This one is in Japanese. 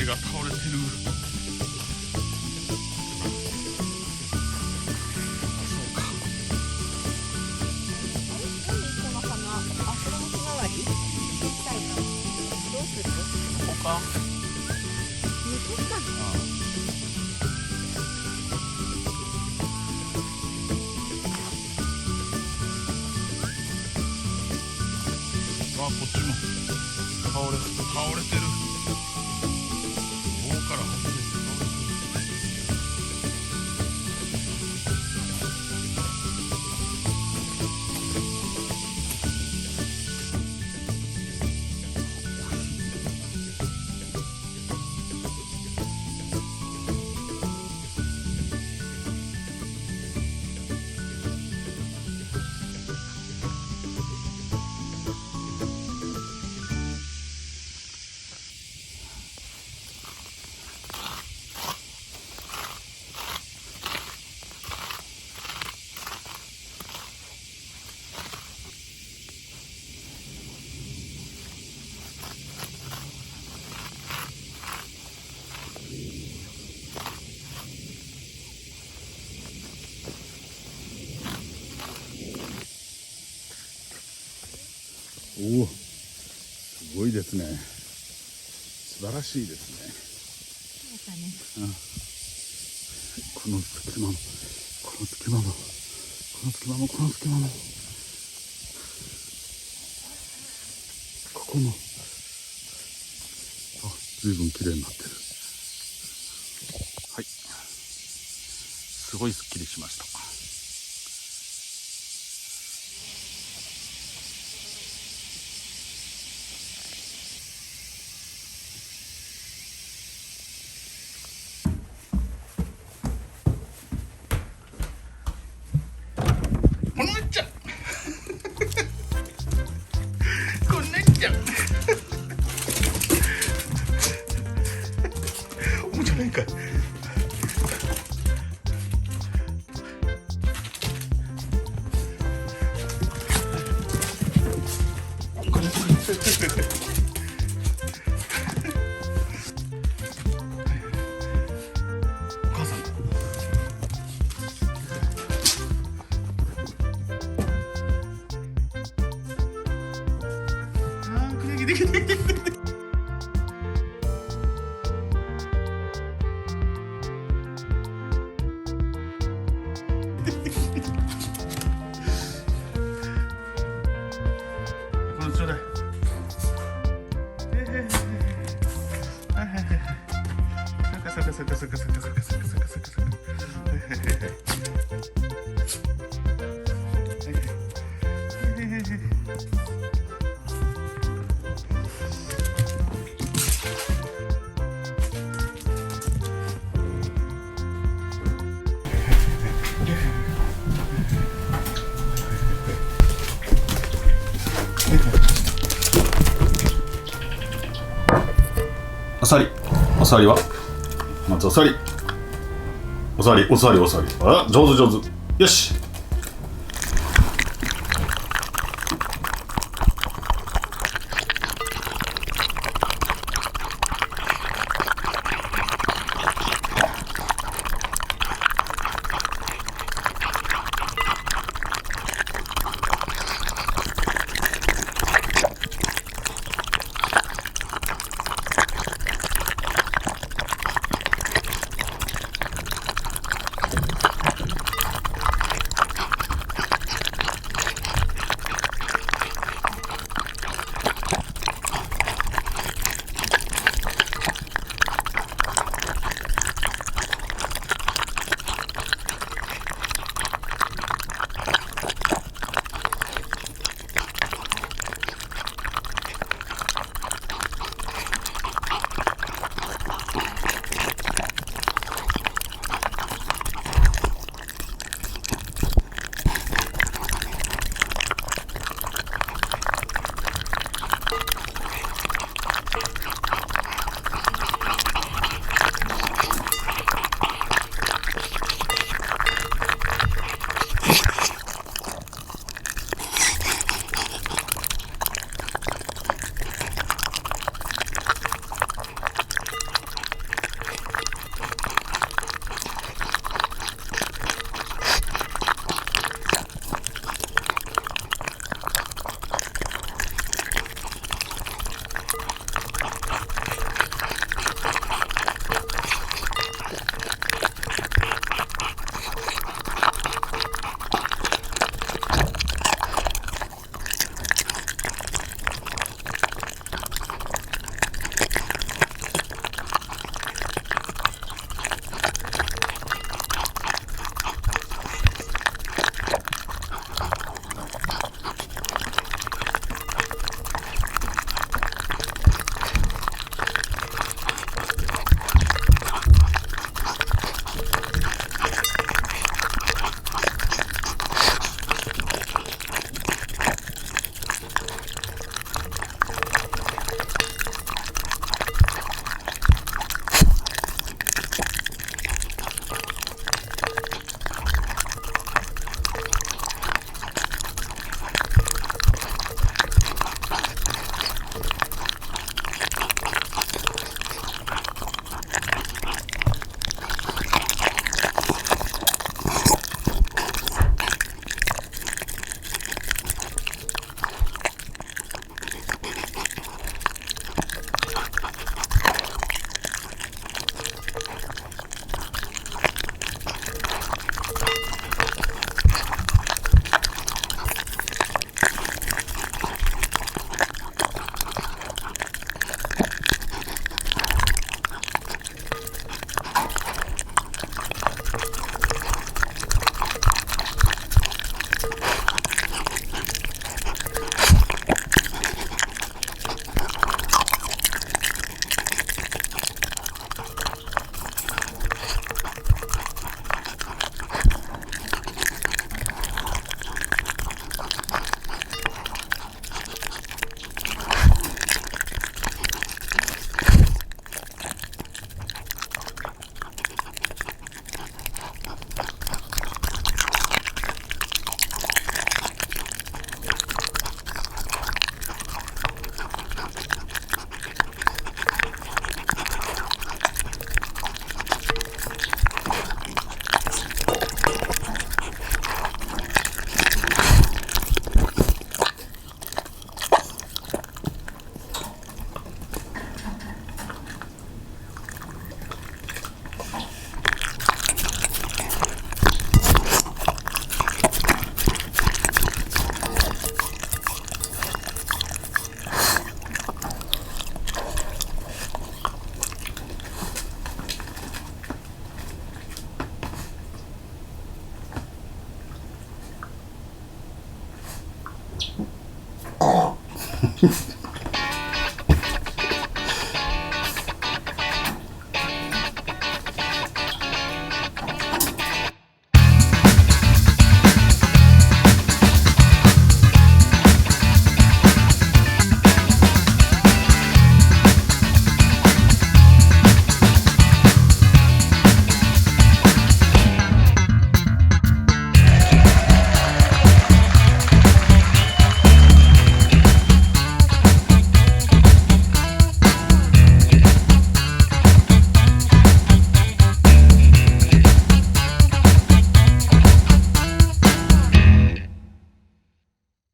毛が倒れてる。そうか。この花、あ、これもひまわり小さいか。どうする？ここか。抜くかな。こっちも倒れてる。棒から外れて倒れてる。おお、すごいですね。素晴らしいですね。この隙間も、この隙間も、この隙間も、この隙間も、ここも、あ、ずいぶん綺麗になってる。はい、すごいすっきりしました。こんなんちゃんこんなんちゃんおもちゃないかい。これお母さんできてこれちょうだい。サカサカサカサカサカサカサカサカサカ。おさり、おさりはまずおさり、おさり、おさり、おさり、あ、上手上手、よし。き